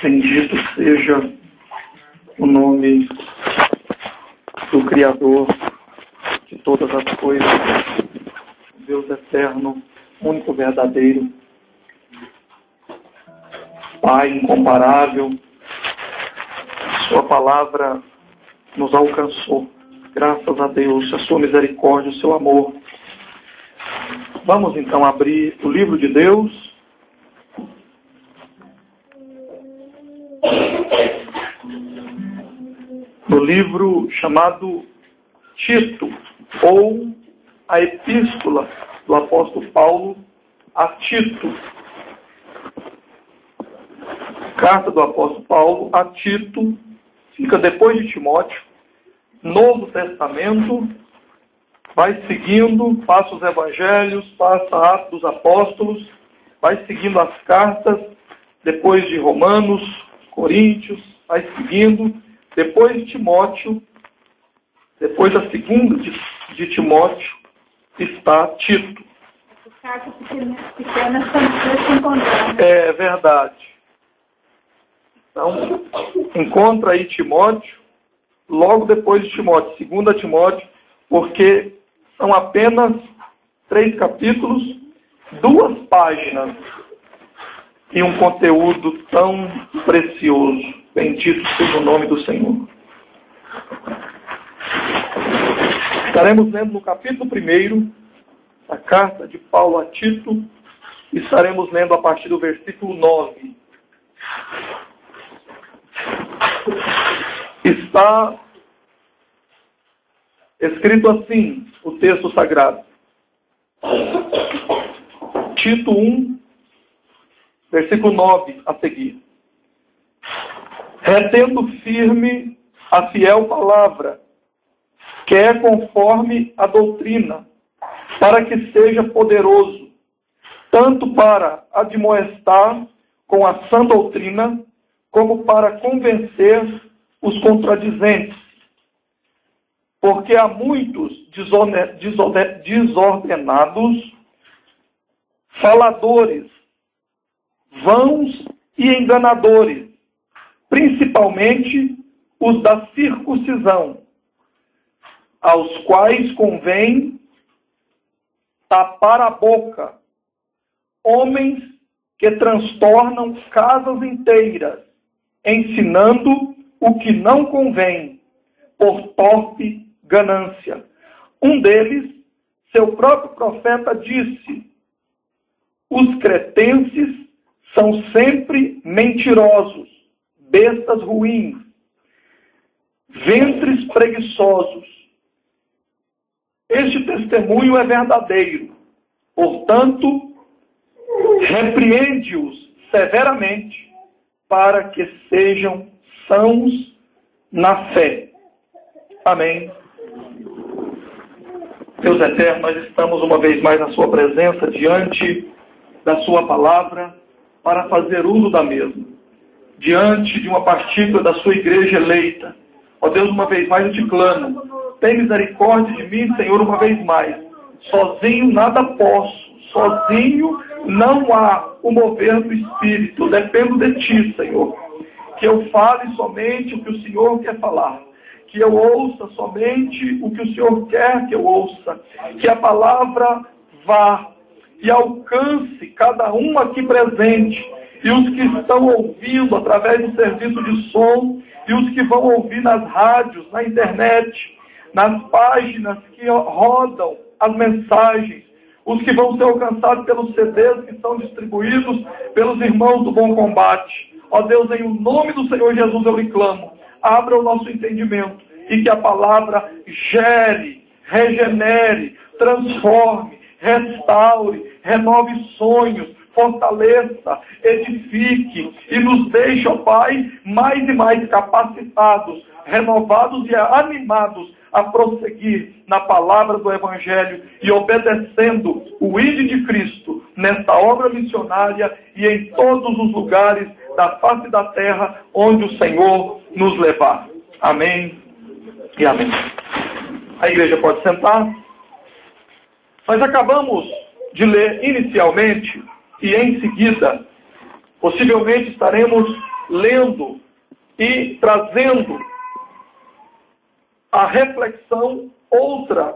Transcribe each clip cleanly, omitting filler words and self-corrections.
Bendito seja o nome do Criador de todas as coisas, Deus eterno, único verdadeiro, Pai incomparável. Sua palavra nos alcançou, graças a Deus, a sua misericórdia, o seu amor. Vamos então abrir o livro de Deus, no livro chamado Tito, ou a epístola do apóstolo Paulo a Tito. Carta do apóstolo Paulo a Tito, fica depois de Timóteo, Novo Testamento, vai seguindo, passa os evangelhos, passa Atos dos Apóstolos, vai seguindo as cartas, depois de Romanos, Coríntios, vai seguindo, depois de Timóteo, depois da segunda de Timóteo, está Tito. As cartas pequenas estão se encontrando. É verdade. Então, encontra aí Timóteo, logo depois de Timóteo, 2 Timóteo, porque são apenas 3 capítulos, 2 páginas, e um conteúdo tão precioso. Bendito seja o nome do Senhor. Estaremos lendo no capítulo 1 da carta de Paulo a Tito, e estaremos lendo a partir do versículo 9. Está escrito assim, o texto sagrado. Tito 1, versículo 9 a seguir. Retendo firme a fiel palavra, que é conforme a doutrina, para que seja poderoso, tanto para admoestar com a sã doutrina, como para convencer os contradizentes. Porque há muitos desordenados, faladores, vãos e enganadores, principalmente os da circuncisão, aos quais convém tapar a boca, homens que transtornam casas inteiras, ensinando o que não convém, por torpe ganância. Um deles, seu próprio profeta, disse: os cretenses são sempre mentirosos, bestas ruins, ventres preguiçosos. Este testemunho é verdadeiro. Portanto, repreende-os severamente, para que sejam sãos na fé. Amém. Deus eterno, nós estamos uma vez mais na sua presença, diante da sua palavra, para fazer uso da mesma, diante de uma partícula da sua igreja eleita. Ó Deus, uma vez mais eu te clamo, tem misericórdia de mim, Senhor, uma vez mais. Sozinho nada posso, sozinho não há o mover do Espírito, dependo de ti, Senhor. Que eu fale somente o que o Senhor quer falar, que eu ouça somente o que o Senhor quer que eu ouça, que a palavra vá e alcance cada um aqui presente, e os que estão ouvindo através do serviço de som, e os que vão ouvir nas rádios, na internet, nas páginas que rodam as mensagens, os que vão ser alcançados pelos CDs que são distribuídos pelos irmãos do Bom Combate. Ó Deus, em o nome do Senhor Jesus eu lhe clamo, abra o nosso entendimento, e que a palavra gere, regenere, transforme, restaure, renove sonhos, fortaleça, edifique e nos deixe, ó Pai, mais e mais capacitados, renovados e animados a prosseguir na palavra do Evangelho e obedecendo o Ide de Cristo nesta obra missionária e em todos os lugares da face da terra onde o Senhor nos levar. Amém e amém. A igreja pode sentar. Nós acabamos de ler inicialmente e em seguida, possivelmente estaremos lendo e trazendo a reflexão outra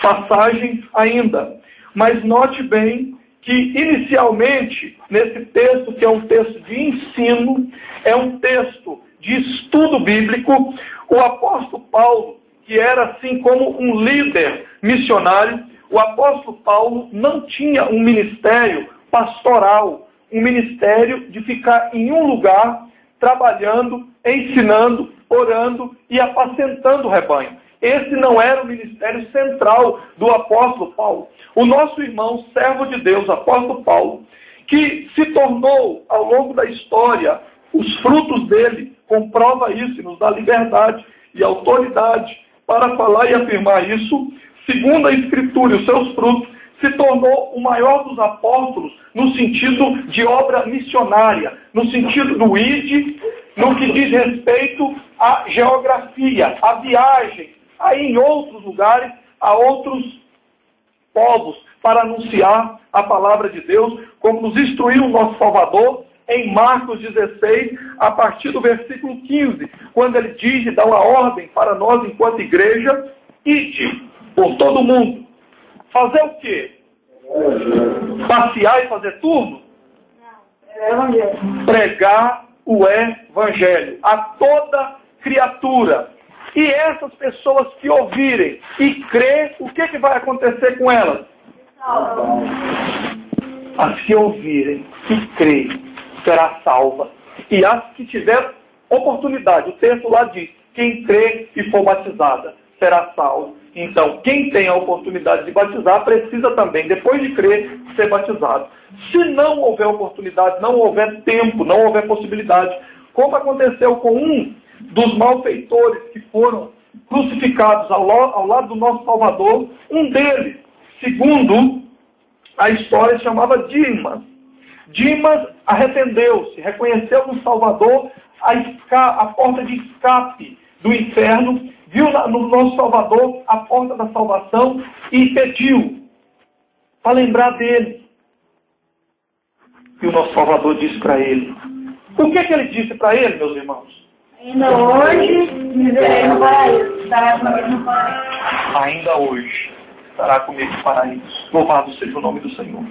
passagem ainda. Mas note bem que inicialmente, nesse texto, que é um texto de ensino, é um texto de estudo bíblico, o apóstolo Paulo, que era assim como um líder missionário, o apóstolo Paulo não tinha um ministério pastoral, um ministério de ficar em um lugar, trabalhando, ensinando, orando e apacentando o rebanho. Esse não era o ministério central do apóstolo Paulo. O nosso irmão, servo de Deus, apóstolo Paulo, que se tornou, ao longo da história, os frutos dele, comprova isso e nos dá liberdade e autoridade para falar e afirmar isso, segundo a Escritura e os seus frutos, se tornou o maior dos apóstolos no sentido de obra missionária, no sentido do ide, no que diz respeito à geografia, à viagem, aí em outros lugares, a outros povos, para anunciar a palavra de Deus, como nos instruiu o nosso Salvador em Marcos 16, a partir do versículo 15, quando ele diz e dá uma ordem para nós, enquanto igreja, ide por todo o mundo. Fazer o quê? Passear e fazer turno? Não. Pregar o evangelho a toda criatura. E essas pessoas que ouvirem e crer, o que vai acontecer com elas? As que ouvirem e crer será salva. E as que tiver oportunidade, o texto lá diz, quem crê e for batizada será salvo. Então, quem tem a oportunidade de batizar, precisa também, depois de crer, ser batizado. Se não houver oportunidade, não houver tempo, não houver possibilidade, como aconteceu com um dos malfeitores que foram crucificados ao lado do nosso Salvador, um deles, segundo a história, se chamava Dimas. Dimas arrependeu-se, reconheceu no Salvador a porta de escape do inferno, viu no nosso Salvador a porta da salvação e pediu para lembrar dele. E o nosso Salvador disse para ele. O que ele disse para ele, meus irmãos? Ainda hoje me verei no paraíso. Estará comigo no paraíso. Ainda hoje estará comigo no paraíso. Louvado seja o nome do Senhor.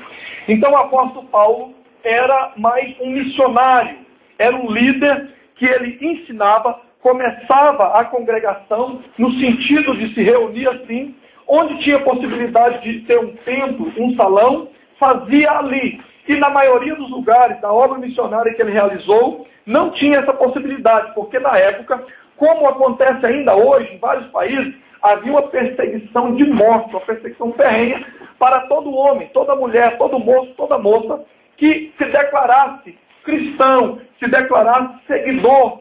Então o apóstolo Paulo era mais um missionário. Era um líder que ele ensinava, começava a congregação no sentido de se reunir assim, onde tinha possibilidade de ter um templo, um salão, fazia ali. E na maioria dos lugares da obra missionária que ele realizou, não tinha essa possibilidade, porque na época, como acontece ainda hoje em vários países, havia uma perseguição de morte, uma perseguição ferrenha para todo homem, toda mulher, todo moço, toda moça que se declarasse cristão, se declarasse seguidor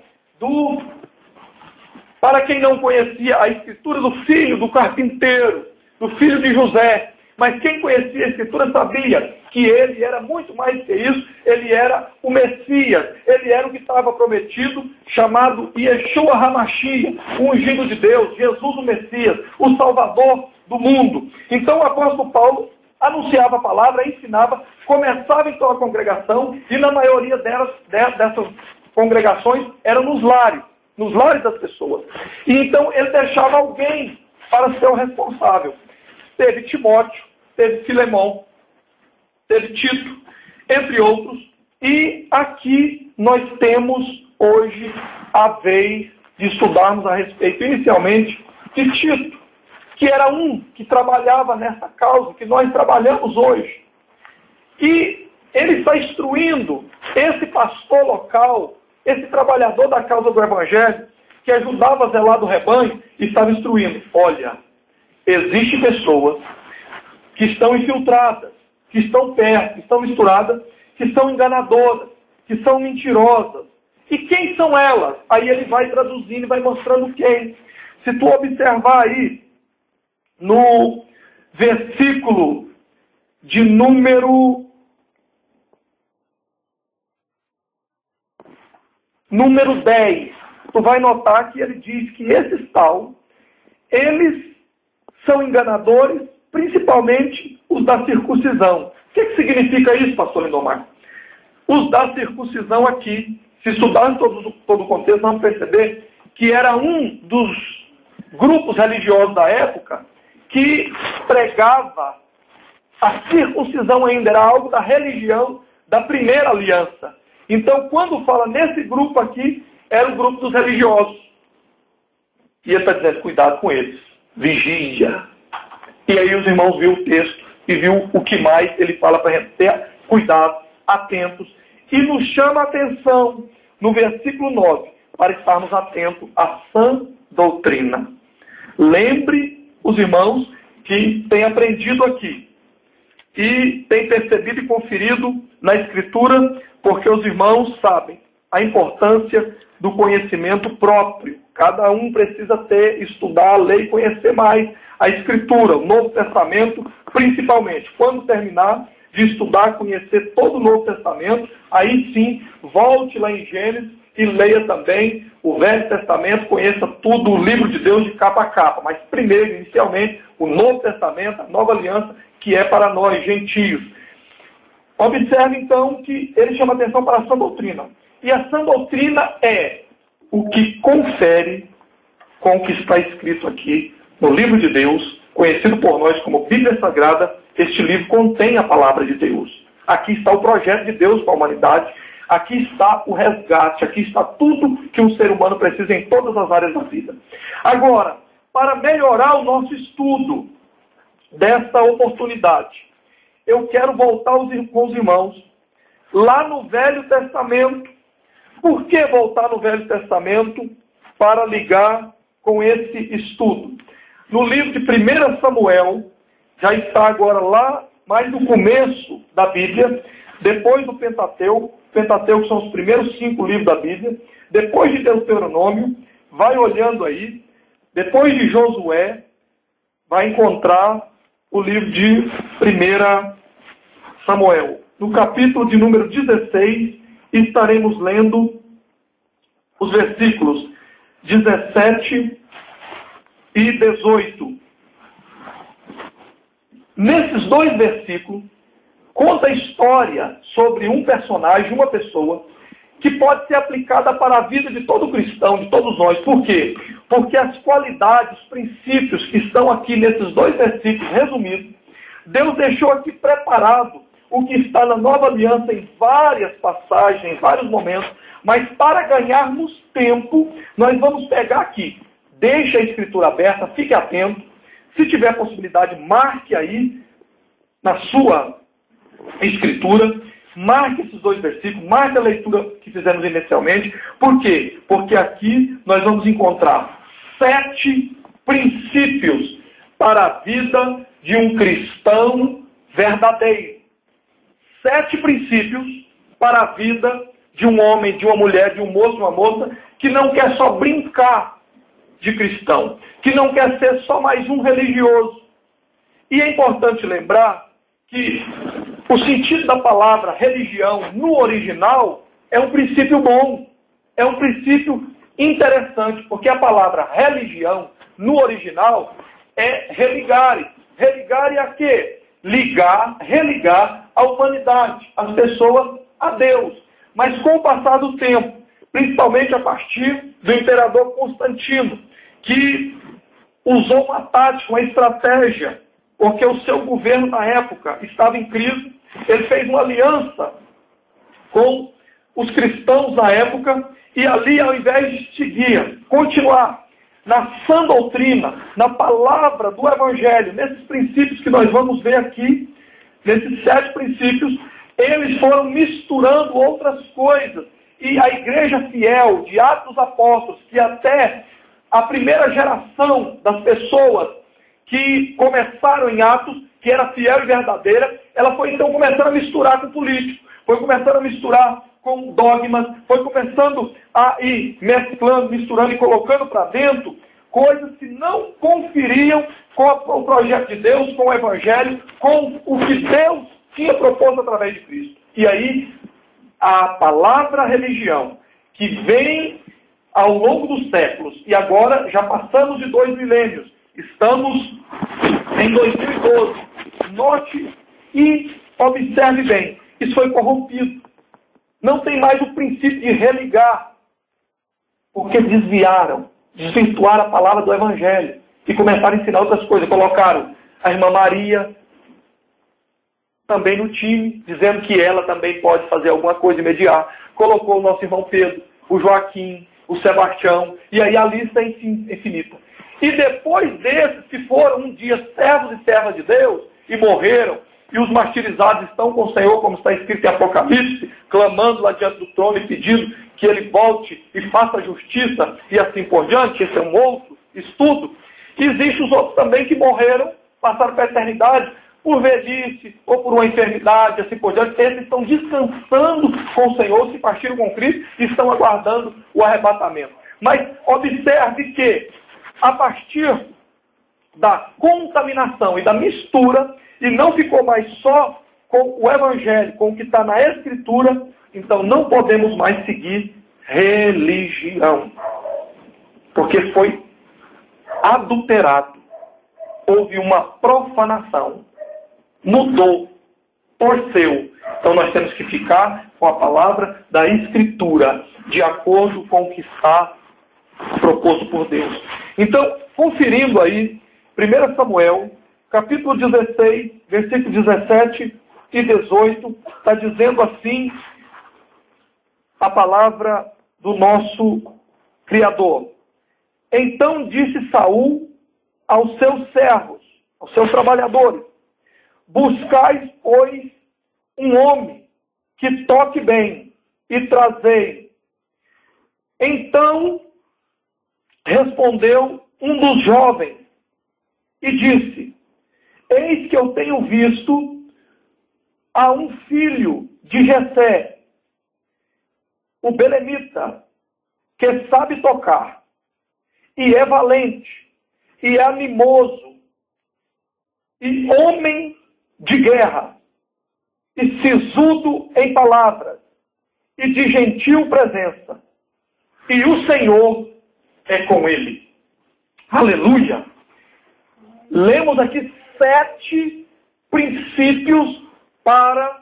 para quem não conhecia a escritura do filho do carpinteiro, do filho de José. Mas quem conhecia a Escritura sabia que ele era muito mais que isso, ele era o Messias, ele era o que estava prometido, chamado Yeshua HaMashiach, o ungido de Deus, Jesus o Messias, o Salvador do mundo. Então o apóstolo Paulo anunciava a palavra, ensinava, começava então a congregação, e na maioria dessas congregações eram nos lares das pessoas. E então ele deixava alguém para ser o responsável. Teve Timóteo, teve Filemão, teve Tito, entre outros. E aqui nós temos hoje a vez de estudarmos a respeito, inicialmente, de Tito, que era um que trabalhava nessa causa que nós trabalhamos hoje. E ele está instruindo esse pastor local, esse trabalhador da causa do Evangelho, que ajudava a zelar do rebanho, e estava instruindo. Olha, existem pessoas que estão infiltradas, que estão perto, que estão misturadas, que são enganadoras, que são mentirosas. E quem são elas? Aí ele vai traduzindo e vai mostrando quem. Se tu observar aí, no versículo de número 10, tu vai notar que ele diz que esses tal, eles são enganadores, principalmente os da circuncisão. O que significa isso, pastor Lindomar? Os da circuncisão aqui se estudarmos todo o contexto, vamos perceber que era um dos grupos religiosos da época que pregava a circuncisão ainda, era algo da religião da primeira aliança. Então, quando fala nesse grupo aqui, era o grupo dos religiosos. E ele está dizendo, cuidado com eles, vigia. E aí os irmãos viram o texto e viu o que mais ele fala para a gente ter cuidado, atentos. E nos chama a atenção no versículo 9, para estarmos atentos à sã doutrina. Lembre os irmãos que têm aprendido aqui e têm percebido e conferido na Escritura, porque os irmãos sabem a importância do conhecimento próprio. Cada um precisa estudar a lei e conhecer mais a Escritura, o Novo Testamento, principalmente. Quando terminar de estudar, conhecer todo o Novo Testamento, aí sim, volte lá em Gênesis e leia também o Velho Testamento, conheça tudo o livro de Deus de capa a capa. Mas primeiro, inicialmente, o Novo Testamento, a Nova Aliança, que é para nós, gentios. Observe, então, que ele chama atenção para a sã doutrina. E a sã doutrina é o que confere com o que está escrito aqui no livro de Deus, conhecido por nós como Bíblia Sagrada. Este livro contém a palavra de Deus. Aqui está o projeto de Deus para a humanidade. Aqui está o resgate. Aqui está tudo que um ser humano precisa em todas as áreas da vida. Agora, para melhorar o nosso estudo desta oportunidade, eu quero voltar com os irmãos lá no Velho Testamento. Por que voltar no Velho Testamento para ligar com esse estudo? No livro de 1 Samuel, já está agora lá, mais no começo da Bíblia, depois do Pentateuco. Pentateuco são os primeiros 5 livros da Bíblia. Depois de Deuteronômio, vai olhando aí. Depois de Josué, vai encontrar o livro de 1 Samuel. No capítulo de número 16, estaremos lendo os versículos 17 e 18. Nesses 2 versículos, conta a história sobre um personagem, uma pessoa, que pode ser aplicada para a vida de todo cristão, de todos nós. Por quê? Porque as qualidades, os princípios que estão aqui nesses 2 versículos resumidos, Deus deixou aqui preparado o que está na Nova Aliança em várias passagens, em vários momentos, mas para ganharmos tempo, nós vamos pegar aqui. Deixe a Escritura aberta, fique atento. Se tiver possibilidade, marque aí na sua Escritura, marque esses 2 versículos, marque a leitura que fizemos inicialmente. Por quê? Porque aqui nós vamos encontrar 7 princípios para a vida de um cristão verdadeiro. 7 princípios para a vida de um homem, de uma mulher, de um moço, de uma moça, que não quer só brincar de cristão, que não quer ser só mais um religioso. E é importante lembrar que o sentido da palavra religião no original é um princípio bom, é um princípio interessante, porque a palavra religião no original é religare. Religare a quê? Ligar, religar a humanidade, as pessoas a Deus. Mas com o passar do tempo, principalmente a partir do imperador Constantino, que usou uma tática, uma estratégia, porque o seu governo na época estava em crise, ele fez uma aliança com os cristãos na época, e ali, ao invés de seguir, continuar na sã doutrina, na palavra do Evangelho, nesses princípios que nós vamos ver aqui, nesses 7 princípios, eles foram misturando outras coisas. E a igreja fiel de Atos dos Apóstolos, que até a primeira geração das pessoas que começaram em Atos, que era fiel e verdadeira, ela foi então começando a misturar com político, foi começando a misturar com dogmas, foi começando a ir mesclando, misturando e colocando para dentro coisas que não conferiam com o projeto de Deus, com o Evangelho, com o que Deus tinha proposto através de Cristo. E aí, a palavra religião, que vem ao longo dos séculos, e agora já passamos de 2 milênios, estamos em 2012, note e observe bem, isso foi corrompido. Não tem mais o princípio de religar, porque desviaram, desvirtuaram a palavra do Evangelho e começaram a ensinar outras coisas. Colocaram a irmã Maria também no time, dizendo que ela também pode fazer alguma coisa e mediar. Colocou o nosso irmão Pedro, o Joaquim, o Sebastião, e aí a lista é infinita. E depois desses que foram um dia servos e servas de Deus e morreram, e os martirizados estão com o Senhor, como está escrito em Apocalipse, clamando lá diante do trono e pedindo que ele volte e faça justiça e assim por diante. Esse é um outro estudo. E existem os outros também que morreram, passaram para a eternidade por velhice ou por uma enfermidade, assim por diante. Esses estão descansando com o Senhor, se partiram com Cristo e estão aguardando o arrebatamento. Mas observe que, a partir da contaminação e da mistura, e não ficou mais só com o Evangelho, com o que está na Escritura, então não podemos mais seguir religião. Porque foi adulterado. Houve uma profanação. Mudou. Torceu. Então nós temos que ficar com a palavra da Escritura, de acordo com o que está proposto por Deus. Então, conferindo aí, 1 Samuel, capítulo 16, versículo 17 e 18, está dizendo assim a palavra do nosso Criador. Então disse Saul aos seus servos, aos seus trabalhadores: buscais, pois, um homem que toque bem e trazei. Então respondeu um dos jovens e disse: eis que eu tenho visto a um filho de Jessé, o belemita, que sabe tocar, e é valente, e é animoso, e homem de guerra, e sisudo em palavras, e de gentil presença, e o Senhor é com ele. Aleluia! Lemos aqui 7 princípios para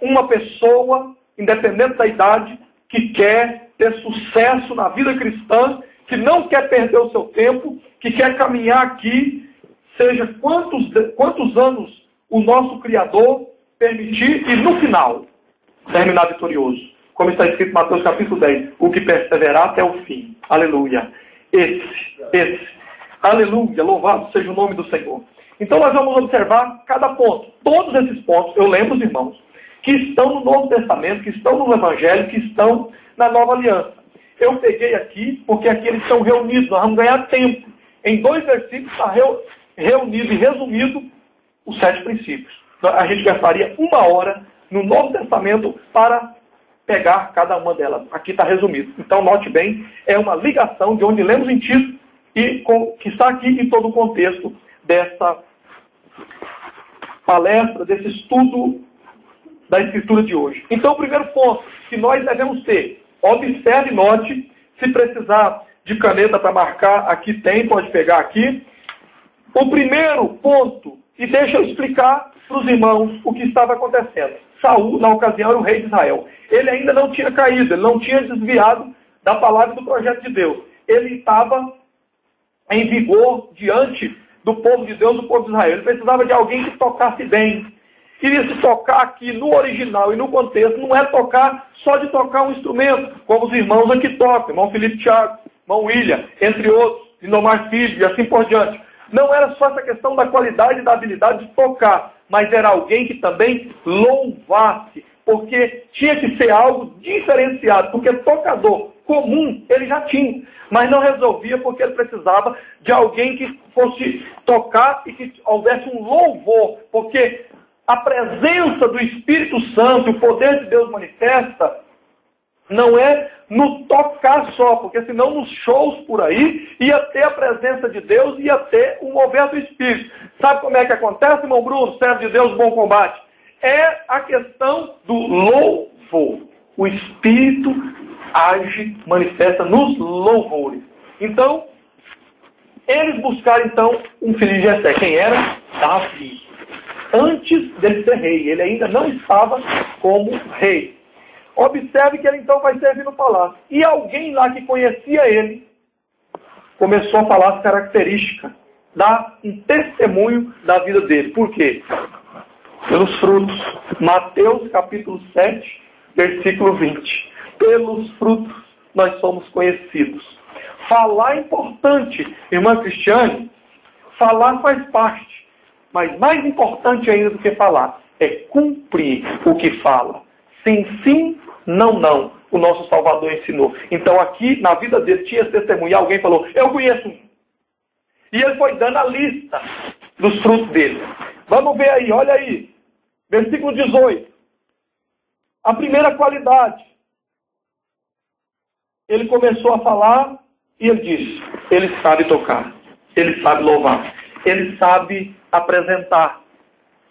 uma pessoa, independente da idade, que quer ter sucesso na vida cristã, que não quer perder o seu tempo, que quer caminhar aqui, seja quantos anos o nosso Criador permitir, e no final, terminar vitorioso. Como está escrito em Mateus capítulo 10, o que perseverar até o fim. Aleluia. Esse. Aleluia, louvado seja o nome do Senhor. Então nós vamos observar cada ponto. Todos esses pontos, eu lembro os irmãos, que estão no Novo Testamento, que estão no Evangelho, que estão na Nova Aliança. Eu peguei aqui, porque aqui eles estão reunidos, nós vamos ganhar tempo. Em 2 versículos está reunido e resumido os 7 princípios. A gente gastaria 1 hora no Novo Testamento para pegar cada uma delas. Aqui está resumido. Então note bem, é uma ligação de onde lemos em Tito e que está aqui em todo o contexto dessa palestra, desse estudo da Escritura de hoje. Então, o primeiro ponto que nós devemos ter, observe e note, se precisar de caneta para marcar, aqui tem, pode pegar aqui. O primeiro ponto, e deixa eu explicar para os irmãos o que estava acontecendo. Saul, na ocasião, era o rei de Israel. Ele ainda não tinha caído, ele não tinha desviado da palavra do projeto de Deus. Ele estava em vigor diante do povo de Deus, do povo de Israel. Ele precisava de alguém que tocasse bem. E esse tocar aqui no original e no contexto não é tocar só de tocar um instrumento, como os irmãos aqui tocam, irmão Felipe Thiago, irmão William, entre outros, Lindomar Filho e assim por diante. Não era só essa questão da qualidade e da habilidade de tocar, mas era alguém que também louvasse, porque tinha que ser algo diferenciado, porque tocador comum ele já tinha, mas não resolvia porque ele precisava de alguém que fosse tocar e que houvesse um louvor, porque a presença do Espírito Santo, o poder de Deus manifesta, não é no tocar só, porque senão nos shows por aí ia ter a presença de Deus, ia ter o mover do Espírito. Sabe como é que acontece, irmão Bruno, servo de Deus, bom combate? É a questão do louvor. O Espírito age, manifesta nos louvores. Então, eles buscaram então um filho de Jessé. Quem era? Davi. Antes dele ser rei, ele ainda não estava como rei. Observe que ele então vai servir no palácio. E alguém lá que conhecia ele começou a falar as características, dar um testemunho da vida dele. Por quê? Pelos frutos. Mateus capítulo 7, versículo 20. Pelos frutos nós somos conhecidos. Falar é importante, irmã Cristiane. Falar faz parte. Mas mais importante ainda do que falar é cumprir o que fala. Sim, sim, não, não. O nosso Salvador ensinou. Então aqui, na vida dele, tinha esse testemunho. E alguém falou, eu conheço um. E ele foi dando a lista dos frutos dele. Vamos ver aí, olha aí. Versículo 18. A primeira qualidade. Ele começou a falar e ele disse, ele sabe tocar, ele sabe louvar, ele sabe apresentar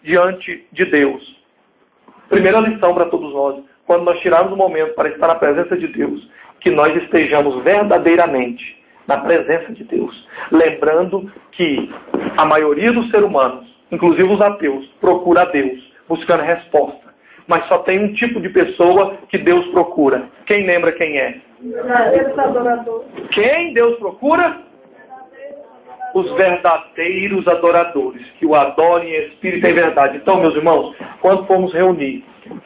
diante de Deus. Primeira lição para todos nós, quando nós tirarmos um momento para estar na presença de Deus, que nós estejamos verdadeiramente na presença de Deus. Lembrando que a maioria dos seres humanos, inclusive os ateus, procura a Deus, buscando resposta. Mas só tem um tipo de pessoa que Deus procura. Quem lembra quem é? Quem Deus procura? Os verdadeiros adoradores, que o adorem em espírito e em verdade. Então, meus irmãos, quando formos reunir,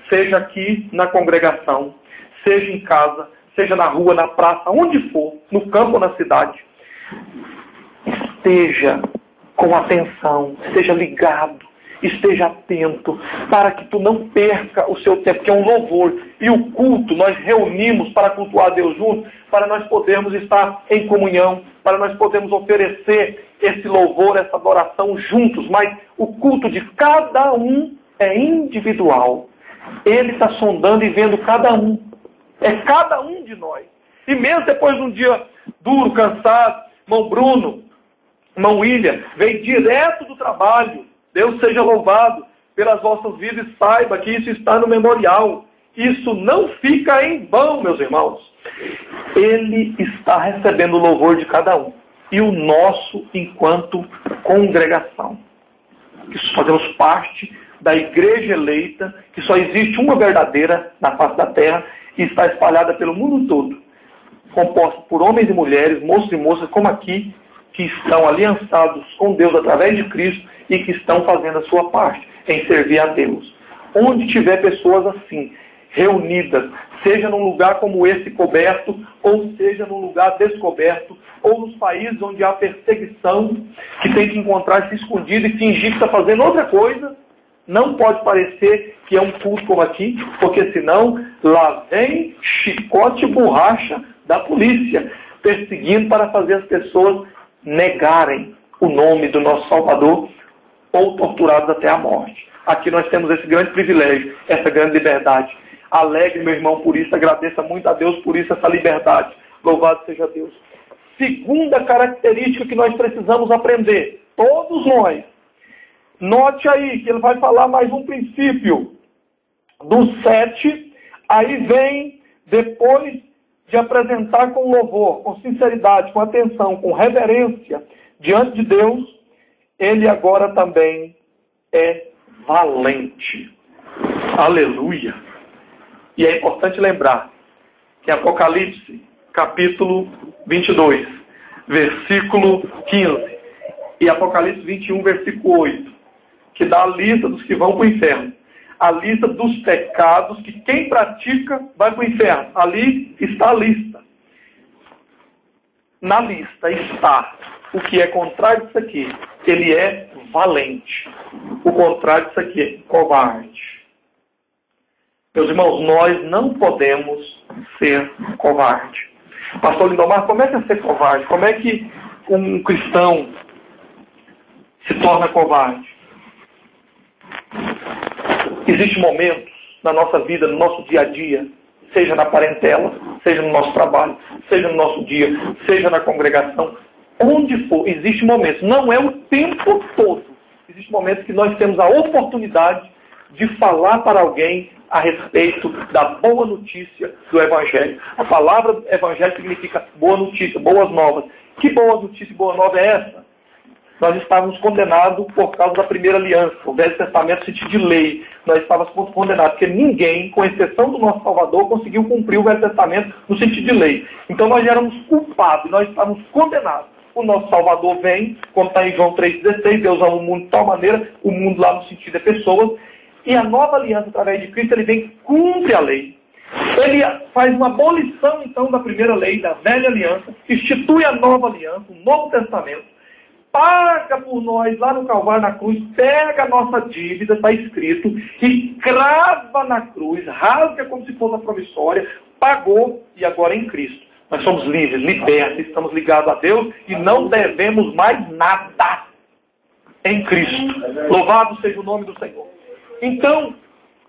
seja aqui na congregação, seja em casa, seja na rua, na praça, onde for, no campo ou na cidade, esteja com atenção, esteja ligado, esteja atento, para que tu não perca o seu tempo, que é um louvor. E o culto, nós reunimos para cultuar a Deus juntos, para nós podermos estar em comunhão, para nós podermos oferecer esse louvor, essa adoração juntos. Mas o culto de cada um é individual. Ele está sondando e vendo cada um. É cada um de nós. E mesmo depois de um dia duro, cansado, irmão Bruno, irmão William, veio direto do trabalho. Deus seja louvado pelas vossas vidas e saiba que isso está no memorial. Isso não fica em vão, meus irmãos. Ele está recebendo o louvor de cada um. E o nosso enquanto congregação. Que fazemos parte da igreja eleita, que só existe uma verdadeira na face da terra e está espalhada pelo mundo todo. Composta por homens e mulheres, moços e moças, como aqui, que estão aliançados com Deus através de Cristo e que estão fazendo a sua parte em servir a Deus. Onde tiver pessoas assim, reunidas, seja num lugar como esse coberto, ou seja num lugar descoberto, ou nos países onde há perseguição, que tem que encontrar-se escondido e fingir que está fazendo outra coisa, não pode parecer que é um culto como aqui, porque senão lá vem chicote e borracha da polícia, perseguindo para fazer as pessoas negarem o nome do nosso Salvador ou torturados até a morte. Aqui nós temos esse grande privilégio, essa grande liberdade. Alegre, meu irmão, por isso, agradeça muito a Deus por isso, essa liberdade. Louvado seja Deus. Segunda característica que nós precisamos aprender, todos nós. Note aí que ele vai falar mais um princípio. Do 7, aí vem, depois de apresentar com louvor, com sinceridade, com atenção, com reverência diante de Deus, ele agora também é valente. Aleluia! E é importante lembrar que Apocalipse, capítulo 22, versículo 15, e Apocalipse 21, versículo 8, que dá a lista dos que vão para o inferno. A lista dos pecados que quem pratica vai para o inferno. Ali está a lista. Na lista está o que é contrário disso aqui. Ele é valente. O contrário disso aqui é covarde. Meus irmãos, nós não podemos ser covarde. Pastor Lindomar, como é que é ser covarde? Como é que um cristão se torna covarde? Existem momentos na nossa vida, no nosso dia a dia, seja na parentela, seja no nosso trabalho, seja no nosso dia, seja na congregação, onde for, existem momentos, não é o tempo todo, existem momentos que nós temos a oportunidade de falar para alguém a respeito da boa notícia do Evangelho. A palavra Evangelho significa boa notícia, boas novas. Que boa notícia e boa nova é essa? Nós estávamos condenados por causa da primeira aliança. O Velho Testamento se de lei. nós estávamos condenados, porque ninguém, com exceção do nosso Salvador, conseguiu cumprir o Velho Testamento no sentido de lei. Então nós éramos culpados, nós estávamos condenados. O nosso Salvador vem, como está em João 3,16, Deus ama o mundo de tal maneira, o mundo lá no sentido é pessoas, e a nova aliança através de Cristo, ele vem e cumpre a lei. Ele faz uma abolição, então, da primeira lei, da velha aliança, institui a nova aliança, o Novo Testamento, paga por nós lá no Calvário, na cruz, pega a nossa dívida, está escrito, e crava na cruz, rasga como se fosse a promissória, pagou, e agora em Cristo. Nós somos livres, libertos, estamos ligados a Deus e não devemos mais nada em Cristo. Louvado seja o nome do Senhor. Então,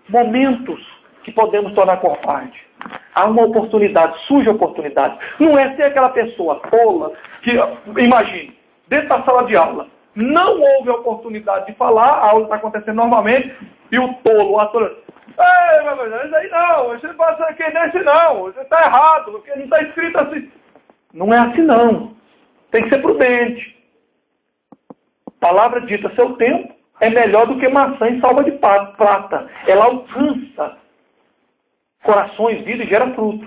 momentos que podemos tornar covarde. Há uma oportunidade, surge oportunidade. Não é ser aquela pessoa tola que, imagine, dentro da sala de aula, não houve a oportunidade de falar, a aula está acontecendo normalmente, e o tolo, o ator, isso aí não, você não pode ser nesse não, você está errado, porque não está escrito assim. Não é assim não. Tem que ser prudente. Palavra dita a seu tempo é melhor do que maçã em salva de prata. Ela alcança corações, vida e gera fruto.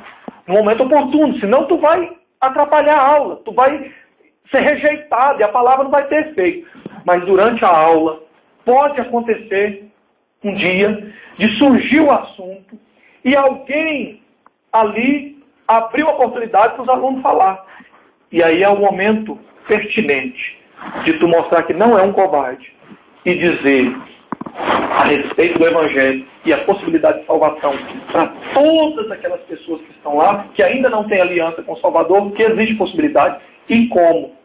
No momento oportuno, senão tu vai atrapalhar a aula, tu vai ser rejeitado e a palavra não vai ter efeito. Mas durante a aula pode acontecer um dia de surgir o assunto e alguém ali abriu a oportunidade para os alunos falar. E aí é o momento pertinente de tu mostrar que não é um covarde e dizer a respeito do Evangelho e a possibilidade de salvação para todas aquelas pessoas que estão lá, que ainda não têm aliança com o Salvador, que existe possibilidade e como.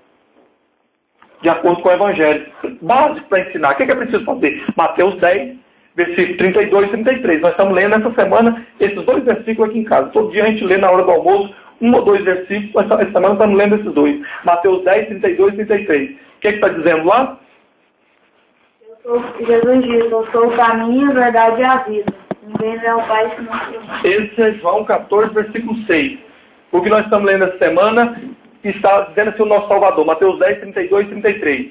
De acordo com o Evangelho. Básico para ensinar. O que é preciso fazer? Mateus 10, versículos 32 e 33. Nós estamos lendo essa semana esses dois versículos aqui em casa. Todo dia a gente lê na hora do almoço 1 ou 2 versículos. Mas essa semana estamos lendo esses dois. Mateus 10, 32 e 33. O que está dizendo lá? Jesus diz, eu sou o caminho, a verdade e a vida. Ninguém vê ao Pai senão por mim. Esse é João 14, versículo 6. O que nós estamos lendo essa semana está dizendo assim o nosso Salvador. Mateus 10, 32 e 33.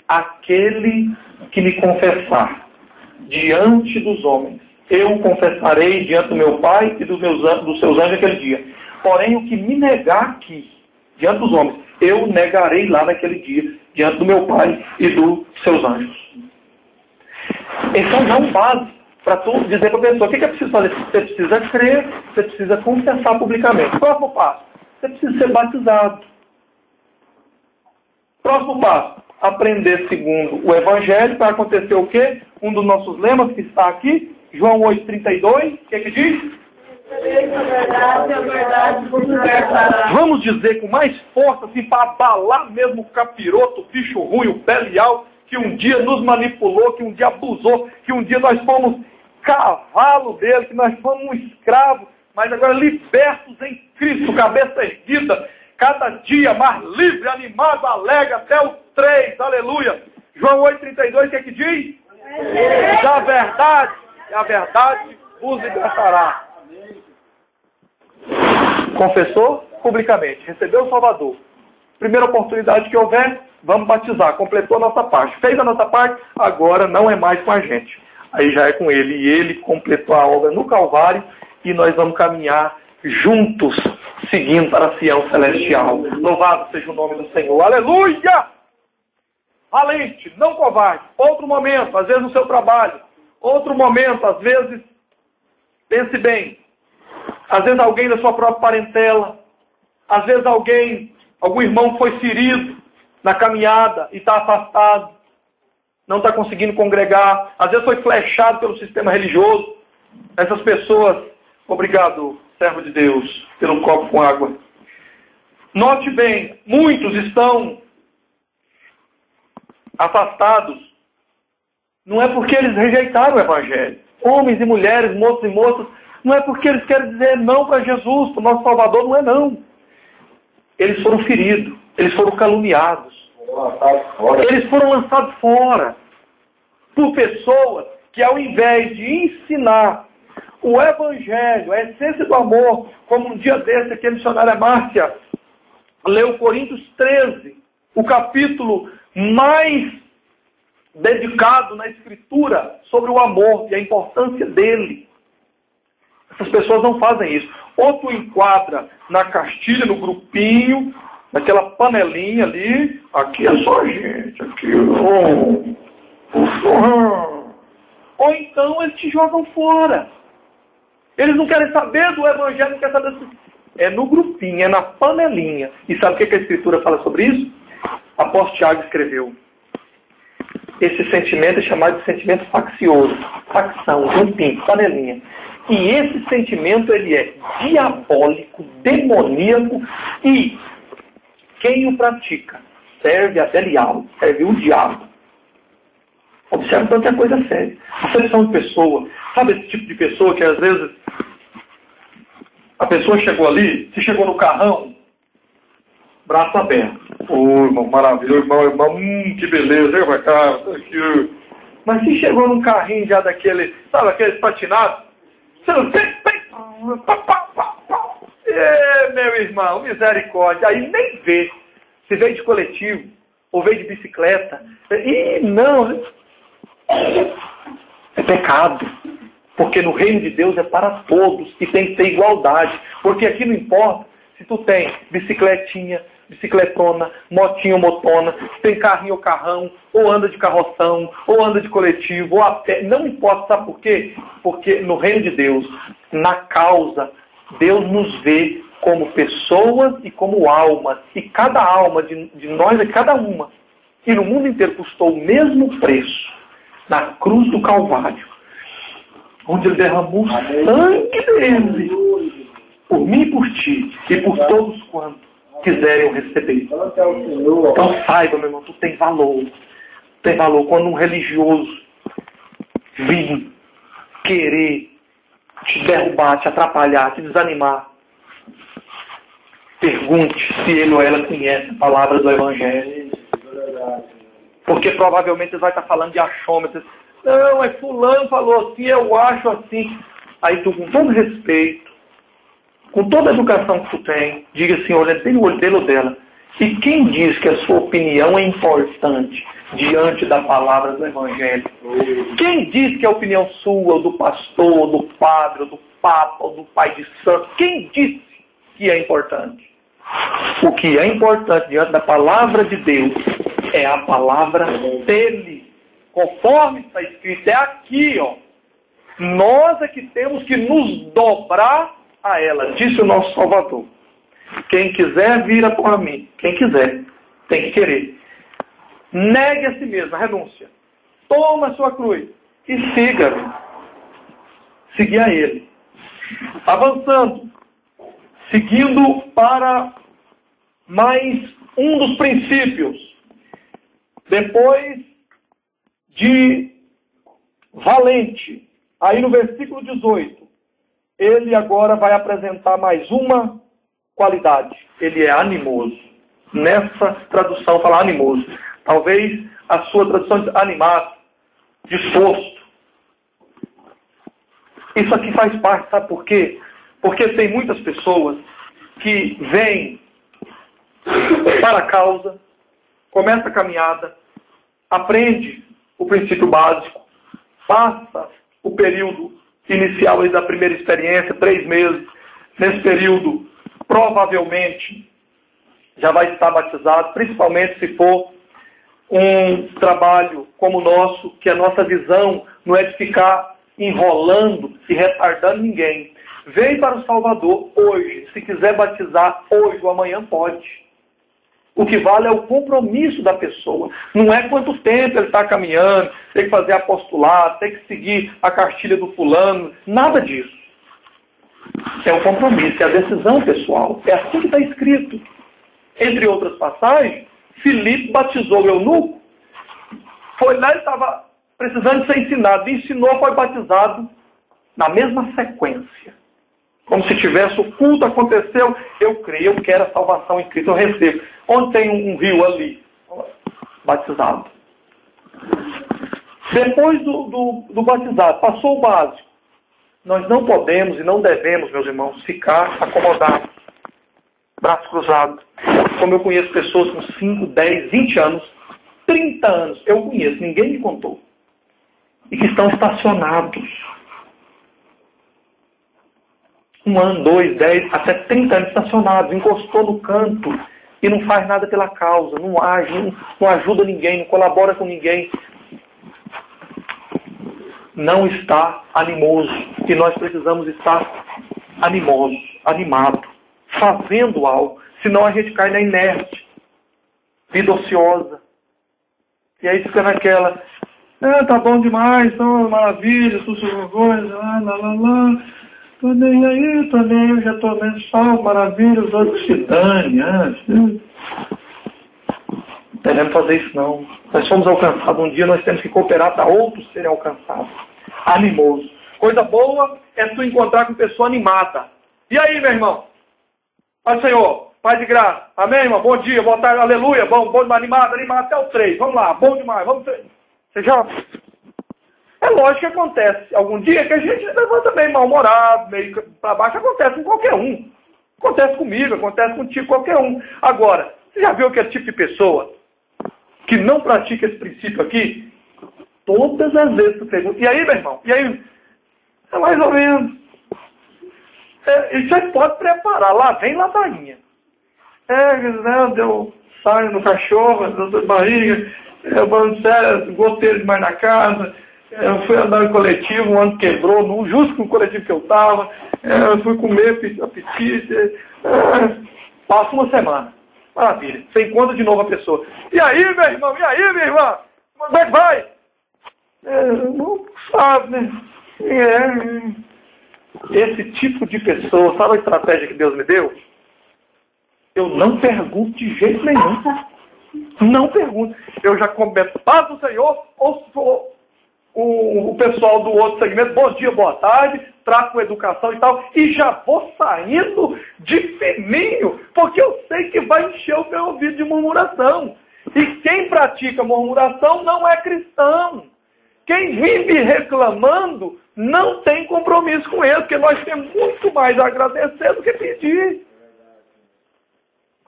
Aquele que me confessar diante dos homens, eu confessarei diante do meu Pai e dos seus anjos naquele dia. Porém, o que me negar aqui, diante dos homens, eu negarei lá naquele dia, diante do meu Pai e dos seus anjos. Então, já um base para tu dizer para a pessoa, o que é preciso fazer? Você precisa crer, você precisa confessar publicamente. Próximo passo, você precisa ser batizado. Próximo passo, aprender segundo o Evangelho, para acontecer o quê? Um dos nossos lemas que está aqui, João 8,32, o que é que diz? Vamos dizer com mais força, assim, para abalar mesmo o capiroto, o bicho ruim, o Belial, que um dia nos manipulou, que um dia abusou, que um dia nós fomos cavalo dele, que nós fomos um escravo, mas agora libertos em Cristo, cabeça erguida, cada dia mais livre, animado, alegre, até o 3, aleluia. João 8,32, o que é que diz? A verdade vos libertará. Confessou publicamente, recebeu o Salvador. Primeira oportunidade que houver, vamos batizar. Completou a nossa parte. Fez a nossa parte, agora não é mais com a gente. Aí já é com ele. E ele completou a obra no Calvário e nós vamos caminhar juntos, seguindo para a Sião Celestial. Louvado seja o nome do Senhor. Aleluia! Valente, não covarde. Outro momento, às vezes no seu trabalho. Outro momento, às vezes, pense bem. Às vezes alguém da sua própria parentela. Às vezes algum irmão foi ferido na caminhada e está afastado. Não está conseguindo congregar. Às vezes foi flechado pelo sistema religioso. Essas pessoas, obrigado, servo de Deus, pelo copo com água. Note bem, muitos estão afastados. Não é porque eles rejeitaram o Evangelho. Homens e mulheres, moços e moças, não é porque eles querem dizer não para Jesus, para o nosso Salvador, não é não. Eles foram feridos, eles foram caluniados. Eles foram lançados fora por pessoas que, ao invés de ensinar o Evangelho, a essência do amor, como um dia desse aqui a missionária Márcia leu Coríntios 13, o capítulo mais dedicado na Escritura sobre o amor e a importância dele. Essas pessoas não fazem isso. Ou tu enquadra na cartilha, no grupinho, naquela panelinha ali, aqui é só a gente, aqui ou então eles te jogam fora. Eles não querem saber do Evangelho, não querem saber disso. É no grupinho, é na panelinha. E sabe o que a Escritura fala sobre isso? Apóstolo Tiago escreveu. Esse sentimento é chamado de sentimento faccioso. Facção, grupinho, panelinha. E esse sentimento, ele é diabólico, demoníaco, e quem o pratica serve a Belial, serve o diabo. Observe tanto que é coisa séria. Acepção de pessoa. Sabe esse tipo de pessoa que às vezes a pessoa chegou ali, se chegou no carrão, braço aberto. Ô, irmão, maravilha, irmão, que beleza, vem pra cá, aqui. Mas se chegou num carrinho já daquele, sabe, aqueles patinados, você não tem. Meu irmão, misericórdia. Aí nem vê. Se veio de coletivo, ou veio de bicicleta. E não. É pecado. Porque no reino de Deus é para todos. E tem que ter igualdade. Porque aqui não importa se tu tem bicicletinha, bicicletona, motinha ou motona, se tem carrinho ou carrão, ou anda de carroção, ou anda de coletivo, ou a pé. Não importa, sabe por quê? Porque no reino de Deus, na causa, Deus nos vê como pessoas e como almas. E cada alma de nós é cada uma. E no mundo inteiro custou o mesmo preço. Na cruz do Calvário. Onde ele derramou o sangue dele. Por mim e por ti. E por todos quantos quiserem o receber. Então saiba, meu irmão, tu tem valor. Tem valor. Quando um religioso vir querer te derrubar, te atrapalhar, te desanimar, pergunte se ele ou ela conhece a palavra do Evangelho. Porque provavelmente ele vai estar falando de achômetros. Não, é fulano falou assim, eu acho assim. Aí tu, com todo respeito, com toda a educação que tu tem, diga assim, olha, tem o olho dele ou dela. E quem diz que a sua opinião é importante diante da palavra do Evangelho? Quem diz que a opinião sua, ou do pastor, ou do padre, ou do papa, ou do pai de santo, quem disse que é importante? O que é importante diante da palavra de Deus é a palavra dele. Conforme está escrito, é aqui, ó. Nós é que temos que nos dobrar a ela, disse o nosso Salvador. Quem quiser vir após mim, quem quiser, tem que querer. Negue a si mesmo, a renúncia. Toma a sua cruz e siga-me. Seguir a ele. Avançando. Seguindo para mais um dos princípios. Depois de valente, aí no versículo 18, ele agora vai apresentar mais uma qualidade. Ele é animoso. Nessa tradução fala animoso. Talvez a sua tradução diz animado, disposto. Isso aqui faz parte, sabe por quê? Porque tem muitas pessoas que vêm para a causa, começa a caminhada, aprende o princípio básico, passa o período inicial aí da primeira experiência, 3 meses. Nesse período, provavelmente, já vai estar batizado, principalmente se for um trabalho como o nosso, que a nossa visão não é de ficar enrolando e retardando ninguém. Vem para o Salvador hoje. Se quiser batizar hoje ou amanhã, pode. O que vale é o compromisso da pessoa. Não é quanto tempo ele está caminhando, tem que fazer apostolado, tem que seguir a cartilha do fulano. Nada disso. É o compromisso, é a decisão pessoal. É assim que está escrito. Entre outras passagens, Filipe batizou o eunuco. Foi lá, ele estava precisando de ser ensinado. Ensinou, foi batizado na mesma sequência. Como se tivesse o culto, aconteceu, eu creio, eu quero a salvação em Cristo, eu recebo. Onde tem um rio ali? Batizado. Depois do batizado, passou o básico. Nós não podemos e não devemos, meus irmãos, ficar acomodados, braços cruzados. Como eu conheço pessoas com 5, 10, 20 anos, 30 anos, eu conheço, ninguém me contou, e que estão estacionados. 1 ano, 2, 10, até 30 anos estacionados, encostou no canto e não faz nada pela causa, não age, não ajuda ninguém, não colabora com ninguém. Não está animoso. E nós precisamos estar animosos, animados, fazendo algo. Senão a gente cai na inércia, vida ociosa. E aí fica naquela, tá bom demais, maravilha, tudo coisa, lá. Tô nem aí, já tô vendo só maravilha, os outros se dane, não devemos fazer isso não. Nós somos alcançados um dia, nós temos que cooperar para outros serem alcançados. Animoso. Coisa boa é tu encontrar com pessoa animada. E aí, meu irmão? Pai Senhor, Pai de graça. Amém, irmão? Bom dia, boa tarde, aleluia. Bom demais, animado até o 3. Vamos lá, bom demais, vamos. Você já... É lógico que acontece. Algum dia que a gente levanta meio mal-humorado, meio para baixo, acontece com qualquer um. Acontece comigo, acontece contigo, qualquer um. Agora, você já viu aquele tipo de pessoa que não pratica esse princípio aqui? Todas as vezes tu pergunta, e aí, meu irmão? E aí? É mais ou menos. E você pode preparar, lá vem ladainha. Eu saio no cachorro, dor de barriga, eu gostei demais na casa, eu fui andar em coletivo, um ano quebrou, justo com o coletivo que eu estava, eu fui comer apetite, passa uma semana. Maravilha. Você encontra de novo a pessoa. E aí, meu irmão? E aí, minha irmã? Como é que vai? Não sabe, né? Esse tipo de pessoa, sabe a estratégia que Deus me deu? Eu não pergunto de jeito nenhum. Não pergunto. Eu já comento, paz do Senhor, ou o pessoal do outro segmento, bom dia, boa tarde, trato com educação e tal, e já vou saindo de fininho, porque eu sei que vai encher o meu ouvido de murmuração. E quem pratica murmuração não é cristão. Quem vive reclamando não tem compromisso com ele, porque nós temos muito mais a agradecer do que pedir.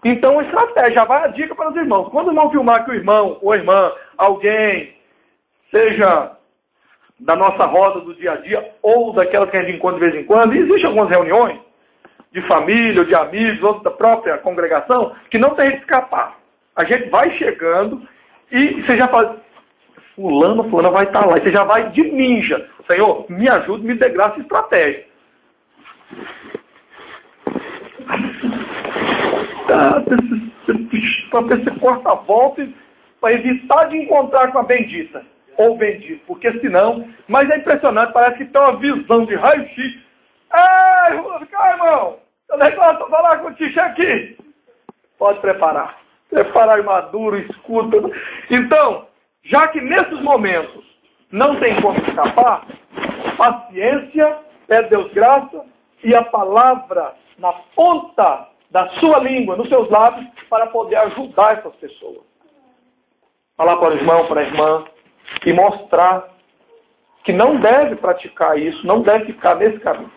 Então, estratégia, já vai a dica para os irmãos. Quando o irmão filmar que o irmão ou irmã, alguém, seja da nossa roda do dia a dia, ou daquelas que a gente encontra de vez em quando, e existem algumas reuniões de família, ou de amigos, ou da própria congregação, que não tem que escapar. A gente vai chegando e você já faz, fulano vai estar lá, e você já vai de ninja. Senhor, me ajude, me dê graça e estratégia. Para ver se corta a volta para evitar de encontrar com a bendita ou bendito, porque senão, mas é impressionante, parece que tem uma visão de raio-x. Ei, irmão, eu negócio de falar contigo, chega aqui. Pode preparar a armadura, escuta. Então, já que nesses momentos não tem como escapar, paciência, pede Deus graça e a palavra na ponta da sua língua, nos seus lábios, para poder ajudar essas pessoas. Falar para o irmão, para a irmã, e mostrar que não deve praticar isso, não deve ficar nesse caminho.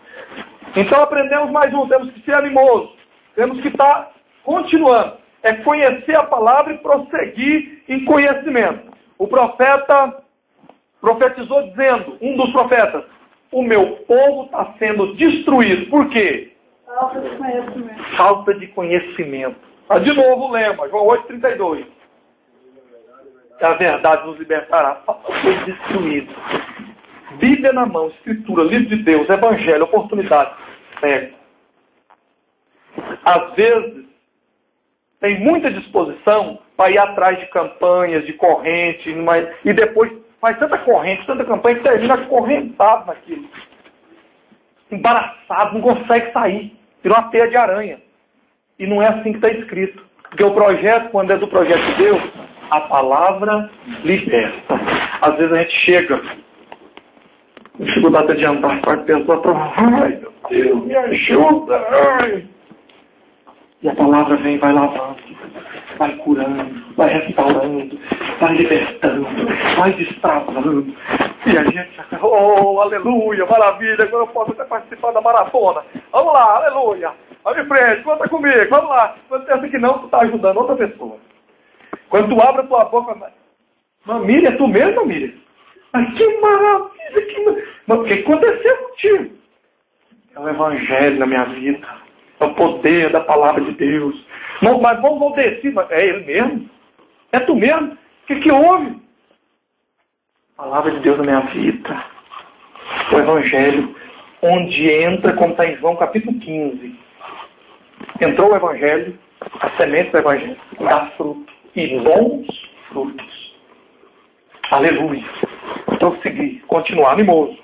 Então aprendemos mais um, temos que ser animosos, temos que estar continuando. É conhecer a palavra e prosseguir em conhecimento. O profeta profetizou dizendo, um dos profetas, o meu povo está sendo destruído. Por quê? Falta de conhecimento. Falta de conhecimento. De novo o lema, João 8,32. A verdade nos libertará. Falta de ser destruído. Bíblia na mão, Escritura, livro de Deus, Evangelho, oportunidade. Segue. Às vezes, tem muita disposição para ir atrás de campanhas, de corrente, e depois faz tanta corrente, tanta campanha, que termina acorrentado naquilo. Embaraçado, não consegue sair. Virou uma teia de aranha. E não é assim que está escrito. Porque o projeto, quando é do projeto de Deus, a palavra liberta. Às vezes a gente chega, dificuldade de andar, parte pessoa, ai meu Deus, me ajuda, ai. E a palavra vem, vai lavando, vai curando, vai restaurando, vai libertando, vai destravando. E a gente, oh, aleluia, maravilha, agora eu posso até participar da maratona. Vamos lá, aleluia. Vamos em frente, conta comigo, vamos lá. Quando pensa que não, tu está ajudando outra pessoa. Quando tu abre a tua boca, Miriam, é tu mesmo, Miriam? Mas que maravilha! Mas o que aconteceu contigo? É o evangelho na minha vida. É o poder da palavra de Deus. Não, mas vamos descer. É ele mesmo? É tu mesmo? O que houve? Palavra de Deus na minha vida. O evangelho, onde entra, como está em João capítulo 15. Entrou o evangelho, a semente do evangelho dá fruto. E bons frutos. Aleluia. Então seguir, continuar animoso.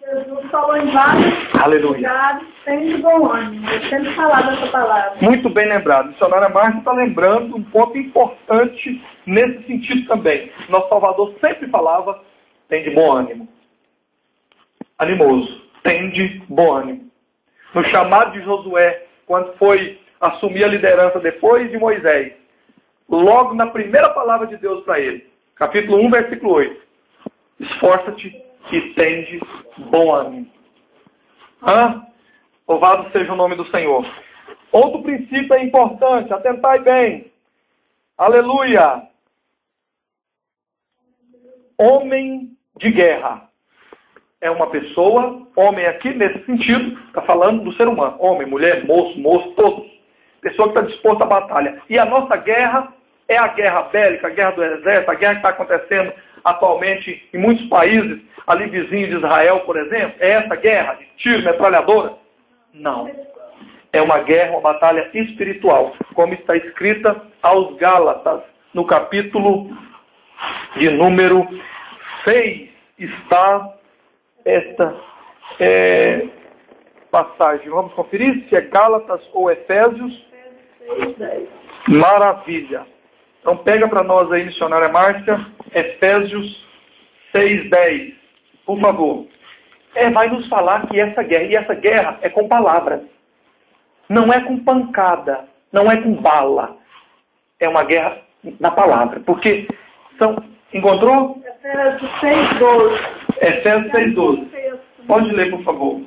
Jesus falou em vários lugares, tem de bom ânimo. Eu sempre falava essa palavra. Muito bem lembrado. A missionária Márcia está lembrando um ponto importante nesse sentido também. Nosso Salvador sempre falava, tem de bom ânimo. Animoso. Tem de bom ânimo. No chamado de Josué, quando foi assumir a liderança depois de Moisés, logo na primeira palavra de Deus para ele, capítulo 1, versículo 8. Esforça-te e tende bom ânimo. Louvado seja o nome do Senhor. Outro princípio é importante, atentai bem. Aleluia. Homem de guerra. É uma pessoa, homem aqui nesse sentido, está falando do ser humano. Homem, mulher, moço, todos. Pessoa que está disposta à batalha. E a nossa guerra é a guerra bélica, a guerra do exército, a guerra que está acontecendo atualmente em muitos países, ali vizinho de Israel, por exemplo. É essa guerra de tiro, metralhadora? Não. É uma guerra, uma batalha espiritual, como está escrita aos Gálatas, no capítulo de número 6, está esta passagem. Vamos conferir se é Gálatas ou Efésios. Maravilha. Então pega para nós aí, missionária Márcia, Efésios 6:10. Por favor. Vai nos falar que essa guerra, e essa guerra é com palavras. Não é com pancada, não é com bala. É uma guerra na palavra. Porque encontrou? Efésios 6:12. Efésios 6:12. Pode ler, por favor.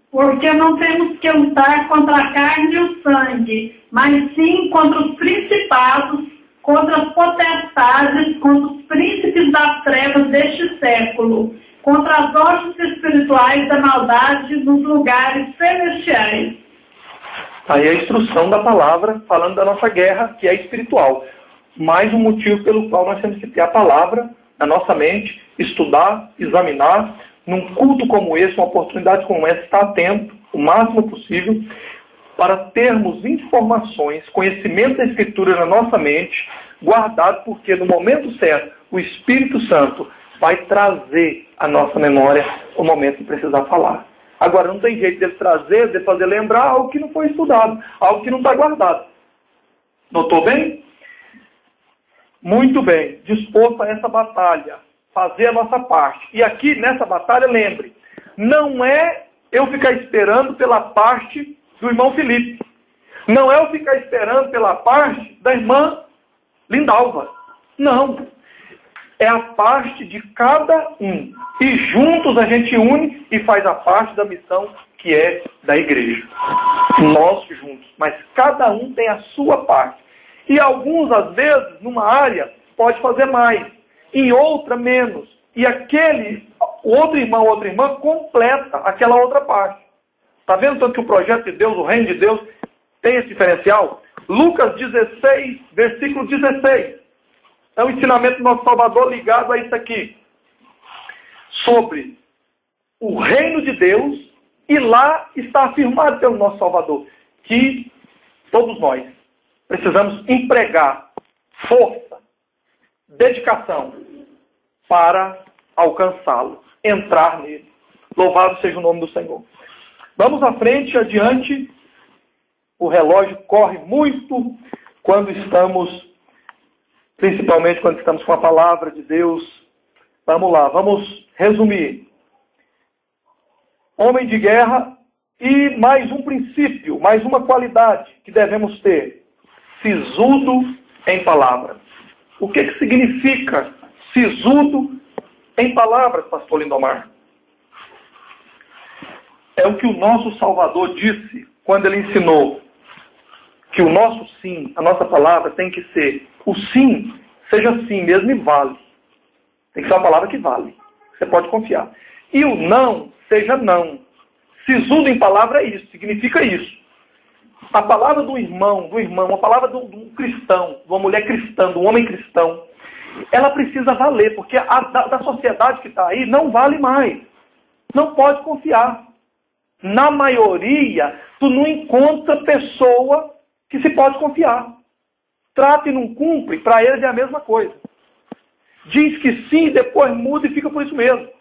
Porque não temos que lutar contra a carne e o sangue, mas sim contra os principados, contra as potestades, contra os príncipes das trevas deste século, contra as hostes espirituais da maldade nos lugares celestiais. Aí a instrução da palavra, falando da nossa guerra, que é espiritual. Mais um motivo pelo qual nós temos que ter a palavra na nossa mente, estudar, examinar. Num culto como esse, uma oportunidade como essa, estar atento o máximo possível para termos informações, conhecimento da Escritura na nossa mente, guardado, porque no momento certo, o Espírito Santo vai trazer à nossa memória o momento de precisar falar. Agora, não tem jeito dele trazer, de fazer lembrar algo que não foi estudado, algo que não está guardado. Notou bem? Muito bem. Disposto a essa batalha, fazer a nossa parte. E aqui, nessa batalha, lembre, não é eu ficar esperando pela parte do irmão Felipe. Não é eu ficar esperando pela parte da irmã Lindalva. Não. É a parte de cada um. E juntos a gente une e faz a parte da missão que é da igreja. Nós juntos. Mas cada um tem a sua parte. E alguns, às vezes, numa área, pode fazer mais. Em outra, menos. E outro irmão, outra irmã, completa aquela outra parte. Está vendo tanto que o projeto de Deus, o reino de Deus, tem esse diferencial? Lucas 16, versículo 16. É um ensinamento do nosso Salvador ligado a isso aqui. Sobre o reino de Deus, e lá está afirmado pelo nosso Salvador, que todos nós precisamos empregar força, dedicação, para alcançá-lo, entrar nele. Louvado seja o nome do Senhor. Vamos à frente, adiante. O relógio corre muito principalmente quando estamos com a palavra de Deus. Vamos lá, vamos resumir. Homem de guerra e mais um princípio, mais uma qualidade que devemos ter. Sisudo em palavras. O que significa sisudo em palavras, pastor Lindomar? É o que o nosso Salvador disse quando ele ensinou que o nosso sim, a nossa palavra tem que ser o sim seja sim mesmo e vale. Tem que ser uma palavra que vale. Você pode confiar. E o não, seja não. Sisudo em palavra é isso, significa isso. A palavra do irmão, a palavra do cristão, de uma mulher cristã, do homem cristão, ela precisa valer, porque a da sociedade que está aí não vale mais. Não pode confiar. Na maioria, tu não encontra pessoa que se pode confiar. Trata e não cumpre, para eles é a mesma coisa. Diz que sim, depois muda e fica por isso mesmo.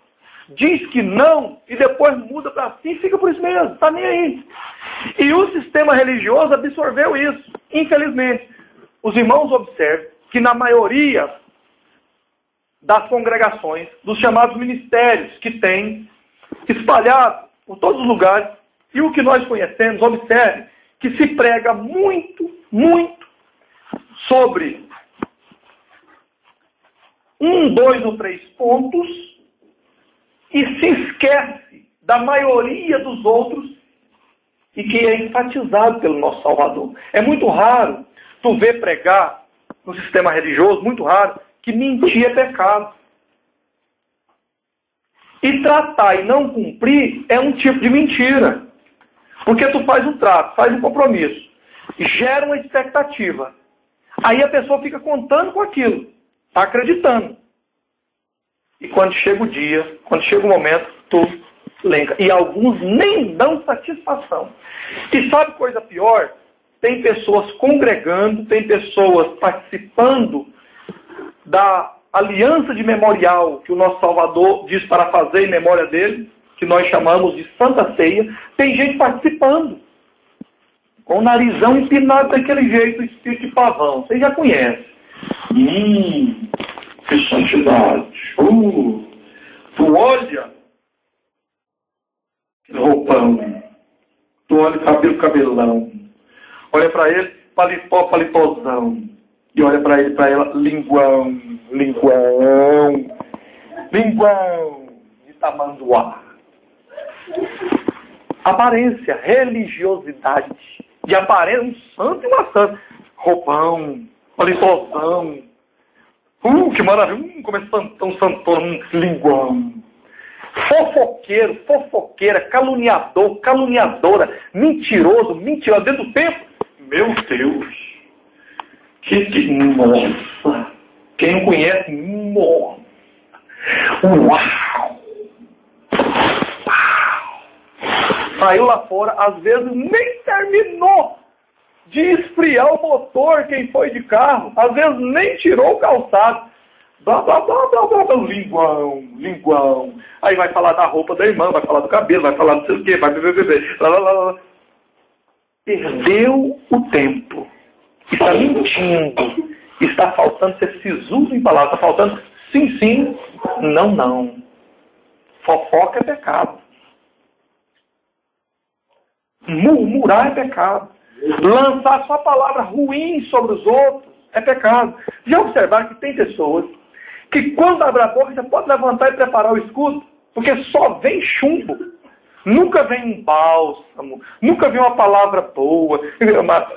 Diz que não, e depois muda para sim e fica por isso mesmo. Está nem aí. E o sistema religioso absorveu isso. Infelizmente, os irmãos observam que na maioria das congregações, dos chamados ministérios que tem espalhado por todos os lugares, e o que nós conhecemos, observe, que se prega muito, muito sobre 1, 2 ou 3 pontos e se esquece da maioria dos outros e que é enfatizado pelo nosso Salvador. É muito raro tu ver pregar no sistema religioso, muito raro, que mentir é pecado. E tratar e não cumprir é um tipo de mentira. Porque tu faz um trato, faz um compromisso, gera uma expectativa. Aí a pessoa fica contando com aquilo, acreditando. E quando chega o dia, quando chega o momento, tu lembra. E alguns nem dão satisfação. E sabe coisa pior? Tem pessoas congregando, tem pessoas participando da aliança de memorial que o nosso Salvador diz para fazer em memória dele, que nós chamamos de Santa Ceia. Tem gente participando, com o narizão empinado daquele jeito, espírito de pavão. Vocês já conhecem. Que santidade. Tu olha que roupão. Tu olha cabelo, cabelão. Olha para ele, paletó, paletozão. E olha para ele, para ela, linguão, linguão, linguão de tamanduá. Aparência, religiosidade. De aparência, um santo e uma santa. Roupão, paletozão. Que maravilha, como é santão, santão, linguão. Fofoqueiro, fofoqueira, caluniador, caluniadora, mentiroso, mentiroso, dentro do tempo. Meu Deus. Nossa! Quem não conhece, nossa! Uau! Uau! Saiu lá fora, às vezes nem terminou de esfriar o motor quem foi de carro, às vezes nem tirou o calçado. Blá, blá, blá, blá, blá, blá, linguão, linguão. Aí vai falar da roupa da irmã, vai falar do cabelo, vai falar não sei o quê, vai beber, blá, blá, blá. Perdeu o tempo. Está mentindo. Está faltando ser sisudo em palavras. Está faltando sim, sim, não, não. Fofoca é pecado. Murmurar é pecado. Lançar sua palavra ruim sobre os outros é pecado. Já observaram que tem pessoas que quando abre a boca, você pode levantar e preparar o escudo, porque só vem chumbo. Nunca vem um bálsamo, nunca vem uma palavra boa.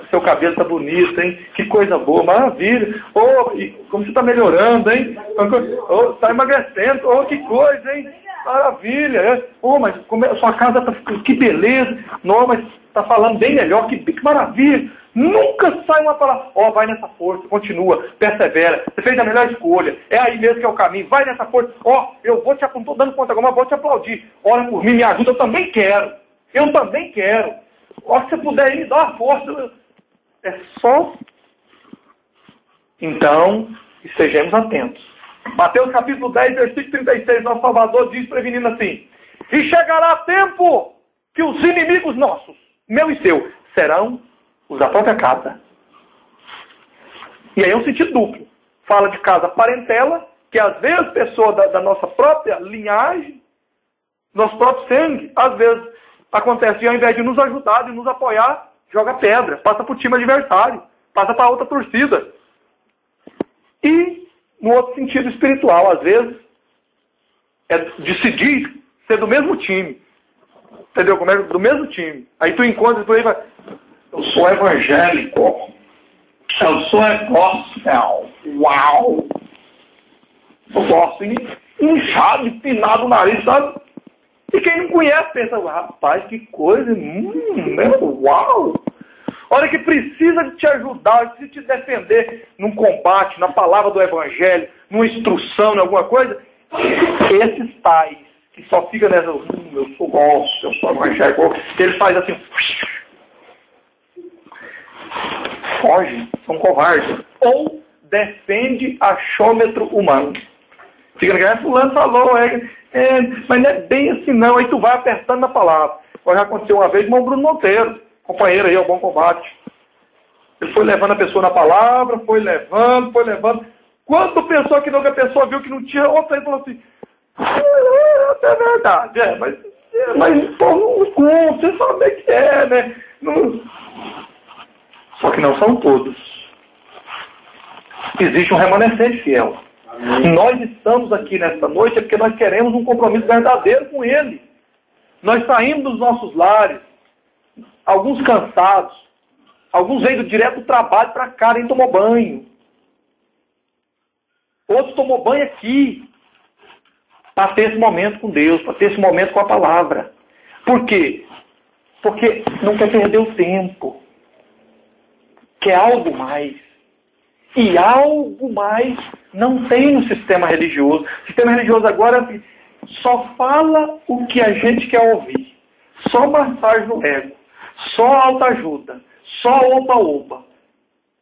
Seu cabelo está bonito, hein? Que coisa boa, maravilha. Oh, como você está melhorando, hein? Oh, está emagrecendo, oh, que coisa, hein? Maravilha. Oh, mas sua casa está... Que beleza. Não, mas está falando bem melhor, que maravilha. Nunca sai uma palavra. Ó, vai nessa força, continua, persevera. Você fez a melhor escolha. É aí mesmo que é o caminho. Vai nessa força. Ó, eu vou te aplaudir, estou dando conta agora, mas vou te aplaudir. Ora por mim, me ajuda, eu também quero. Eu também quero. Ó, se você puder aí, me dá uma força. É só. Então, estejamos atentos. Mateus capítulo 10, versículo 36, nosso Salvador diz prevenindo assim: e chegará tempo que os inimigos nossos, meu e seu, serão os da própria casa. E aí é um sentido duplo. Fala de casa parentela, que às vezes pessoa da nossa própria linhagem, nosso próprio sangue, às vezes acontece de ao invés de nos ajudar, de nos apoiar, joga pedra, passa para o time adversário, passa para outra torcida. E no outro sentido espiritual, às vezes, é decidir ser do mesmo time. Entendeu? Como é do mesmo time. Aí tu encontra e tu aí vai... Eu sou evangélico. Eu sou gospel. Uau! Eu gosto inchado, empinado o nariz, sabe? E quem não conhece pensa, rapaz, que coisa, né? Uau! Olha que precisa de te ajudar, de te defender num combate, na palavra do Evangelho, numa instrução, em alguma coisa. Esses tais que só fica nessa, eu sou gosto, eu sou evangélico, ele faz assim, foge, são covardes. Ou defende achômetro humano. Fica ligado, fulano falou, mas não é bem assim não, aí tu vai apertando na palavra. Já aconteceu uma vez com o Bruno Monteiro, companheiro aí ao Bom Combate. Ele foi levando a pessoa na palavra, foi levando. Quando pensou que não, que a pessoa viu que não tinha, outra aí falou assim, é verdade, mas pô, não conta, você sabe que é, né? Não... Só que não são todos. Existe um remanescente fiel. E nós estamos aqui nesta noite porque nós queremos um compromisso verdadeiro com Ele. Nós saímos dos nossos lares, alguns cansados, alguns veio direto do trabalho para cá, nem tomou banho. Outros tomou banho aqui, para ter esse momento com Deus, para ter esse momento com a palavra. Por quê? Porque não quer perder o tempo. Quer algo mais. E algo mais não tem no sistema religioso. O sistema religioso agora só fala o que a gente quer ouvir. Só massagem no ego. Só autoajuda. Só oba-oba.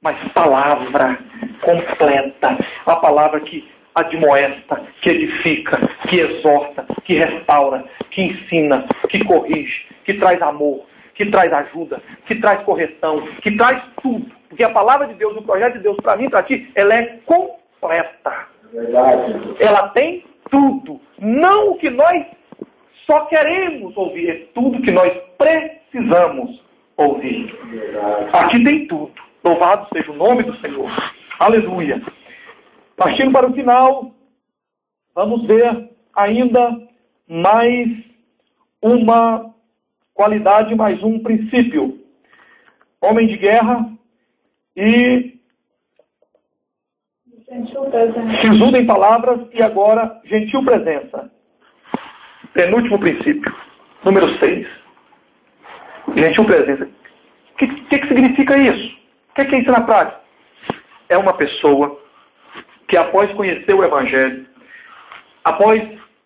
Mas palavra completa. A palavra que admoesta, que edifica, que exorta, que restaura, que ensina, que corrige, que traz amor, que traz ajuda, que traz correção, que traz tudo. Porque a palavra de Deus, o projeto de Deus para mim, para ti, ela é completa. Verdade. Ela tem tudo. Não o que nós só queremos ouvir, é tudo que nós precisamos ouvir. Verdade. Aqui tem tudo. Louvado seja o nome do Senhor. Aleluia. Partindo para o final, vamos ver ainda mais uma qualidade, mais um princípio. Homem de guerra e sisudo em palavras e agora gentil presença. Penúltimo princípio, número 6. Gentil presença. O que significa isso? O que é isso na prática? É uma pessoa que após conhecer o Evangelho, após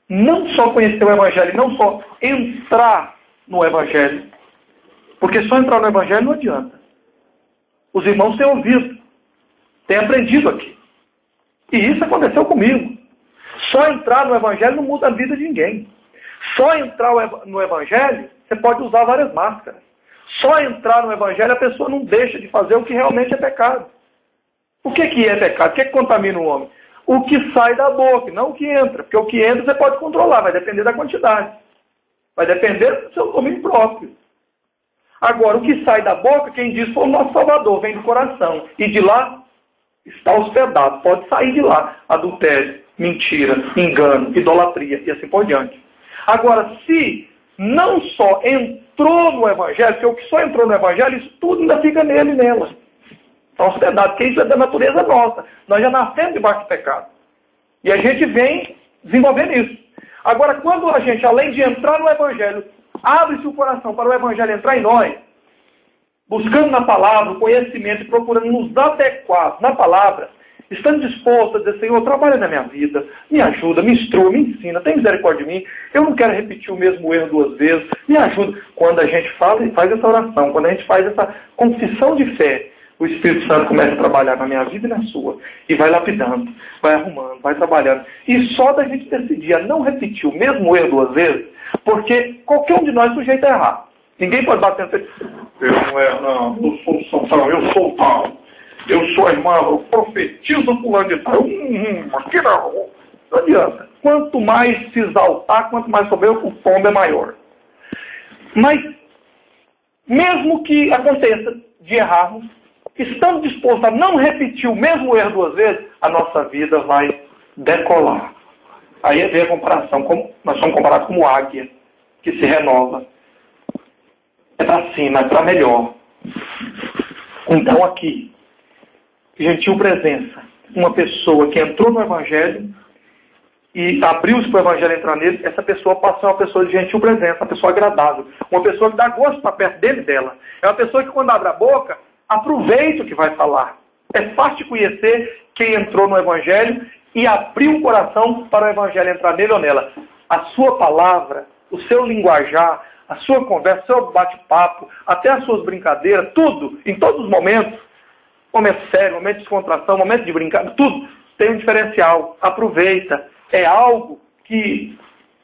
não só conhecer o Evangelho, não só entrar no Evangelho, porque só entrar no Evangelho não adianta. Os irmãos têm ouvido, têm aprendido aqui. E isso aconteceu comigo. Só entrar no Evangelho não muda a vida de ninguém. Só entrar no Evangelho, você pode usar várias máscaras. Só entrar no Evangelho, a pessoa não deixa de fazer o que realmente é pecado. O que é pecado? O que contamina o homem? O que sai da boca, não o que entra. Porque o que entra você pode controlar, vai depender da quantidade. Vai depender do seu domínio próprio. Agora, o que sai da boca, quem diz foi o nosso Salvador, vem do coração. E de lá está hospedado. Pode sair de lá. Adultério, mentira, engano, idolatria e assim por diante. Agora, se não só entrou no Evangelho, porque o que só entrou no Evangelho, isso tudo ainda fica nele e nela. Está hospedado, porque isso é da natureza nossa. Nós já nascemos debaixo do pecado. E a gente vem desenvolvendo isso. Agora, quando a gente, além de entrar no Evangelho, abre-se o coração para o Evangelho entrar em nós, buscando na palavra o conhecimento e procurando nos adequar na palavra, estando disposto a dizer, Senhor, trabalha na minha vida, me ajuda, me instrua, me ensina, tem misericórdia de mim, eu não quero repetir o mesmo erro 2 vezes, me ajuda. Quando a gente fala e faz essa oração, quando a gente faz essa confissão de fé, o Espírito Santo começa a trabalhar na minha vida e na sua, e vai lapidando, vai arrumando, vai trabalhando. E só da gente decidir a não repetir o mesmo erro 2 vezes, porque qualquer um de nós é sujeito a errar. Ninguém pode bater no peito. Eu não erro, não, eu sou São Paulo, eu sou Paulo. Eu sou a irmã, eu profetizo fulano de tal. Aqui não. Não adianta. Quanto mais se exaltar, quanto mais souber, o tombo é maior. Mas, mesmo que aconteça de errarmos, estando dispostos a não repetir o mesmo erro 2 vezes, a nossa vida vai decolar. Aí vem a comparação. Nós somos comparados como águia, que se renova. É para cima, é para melhor. Então aqui, gentil presença. Uma pessoa que entrou no Evangelho e abriu-se para o Evangelho entrar nele, essa pessoa passa a ser uma pessoa de gentil presença, uma pessoa agradável, uma pessoa que dá gosto de estar perto dele e dela. É uma pessoa que quando abre a boca, aproveita o que vai falar. É fácil de conhecer quem entrou no Evangelho e abriu o coração para o Evangelho entrar nele ou nela. A sua palavra, o seu linguajar, a sua conversa, o seu bate-papo, até as suas brincadeiras, tudo, em todos os momentos, momento sério, momento de descontração, momento de brincar, tudo tem um diferencial. Aproveita. É algo que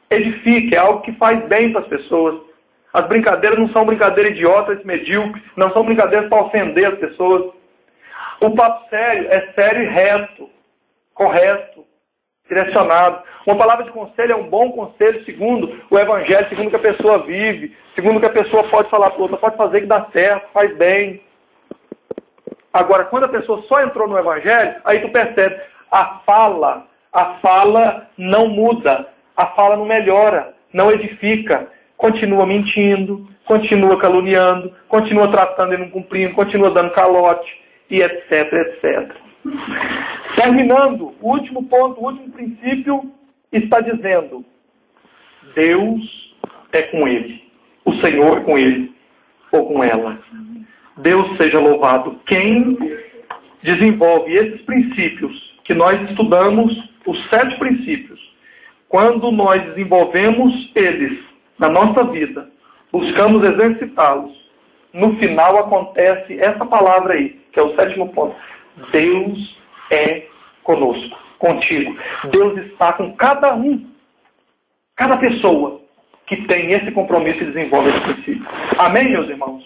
edifica, é algo que faz bem para as pessoas. As brincadeiras não são brincadeiras idiotas, medíocres, não são brincadeiras para ofender as pessoas. O papo sério é sério e reto, correto, direcionado. Uma palavra de conselho é um bom conselho segundo o Evangelho, segundo o que a pessoa vive, segundo o que a pessoa pode falar para outra, pode fazer que dá certo, faz bem. Agora, quando a pessoa só entrou no Evangelho, aí tu percebe, a fala não muda, a fala não melhora, não edifica, continua mentindo, continua caluniando, continua tratando e não cumprindo, continua dando calote, e etc, etc. Terminando, o último ponto, o último princípio está dizendo, Deus é com ele, o Senhor é com ele, ou com ela. Deus seja louvado. Quem desenvolve esses princípios que nós estudamos, os 7 princípios, quando nós desenvolvemos eles na nossa vida, buscamos exercitá-los, no final acontece essa palavra aí, que é o 7º ponto. Deus é conosco, contigo. Deus está com cada pessoa que tem esse compromisso e desenvolve esse princípio. Amém, meus irmãos?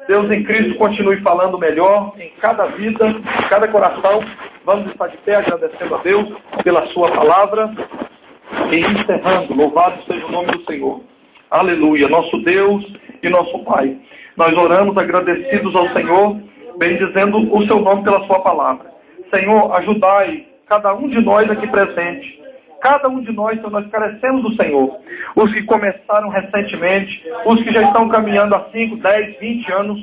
Deus em Cristo continue falando melhor em cada vida, em cada coração. Vamos estar de pé agradecendo a Deus pela sua palavra e encerrando. Louvado seja o nome do Senhor. Aleluia. Nosso Deus e nosso Pai. Nós oramos agradecidos ao Senhor, bendizendo o seu nome pela sua palavra. Senhor, ajudai cada um de nós aqui presente. Cada um de nós, Senhor, nós carecemos do Senhor. Os que começaram recentemente, os que já estão caminhando há 5, 10, 20 anos.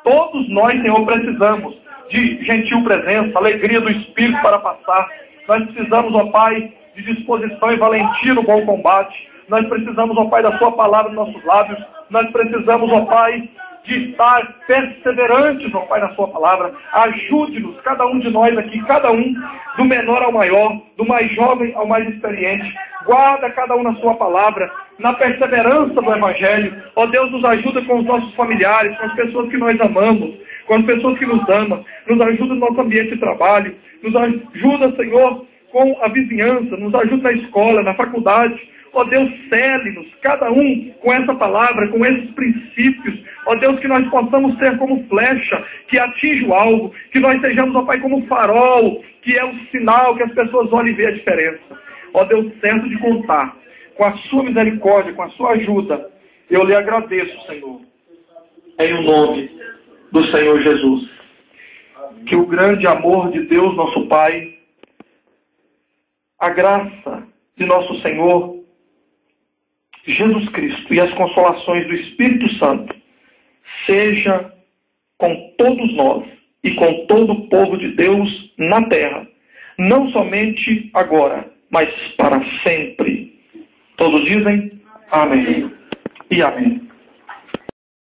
Todos nós, Senhor, precisamos de gentil presença, alegria do Espírito para passar. Nós precisamos, ó Pai, de disposição e valentia no bom combate. Nós precisamos, ó Pai, da sua palavra nos nossos lábios. Nós precisamos, ó Pai, de estar perseverantes, ó Pai, na sua palavra. Ajude-nos, cada um de nós aqui, cada um, do menor ao maior, do mais jovem ao mais experiente. Guarda cada um na sua palavra, na perseverança do Evangelho. Ó Deus, nos ajuda com os nossos familiares, com as pessoas que nós amamos, com as pessoas que nos amam. Nos ajuda no nosso ambiente de trabalho. Nos ajuda, Senhor, com a vizinhança. Nos ajuda na escola, na faculdade. Ó Deus, cele-nos, cada um, com essa palavra, com esses princípios. Ó Deus, que nós possamos ser como flecha que atinge o alvo. Que nós sejamos, ó Pai, como farol, que é o sinal que as pessoas olhem e veem a diferença. Ó Deus, certo de contar com a sua misericórdia, com a sua ajuda. Eu lhe agradeço, Senhor, em o nome do Senhor Jesus. Que o grande amor de Deus, nosso Pai, a graça de nosso Senhor Jesus Cristo e as consolações do Espírito Santo seja com todos nós e com todo o povo de Deus na terra, não somente agora, mas para sempre. Todos dizem amém e amém.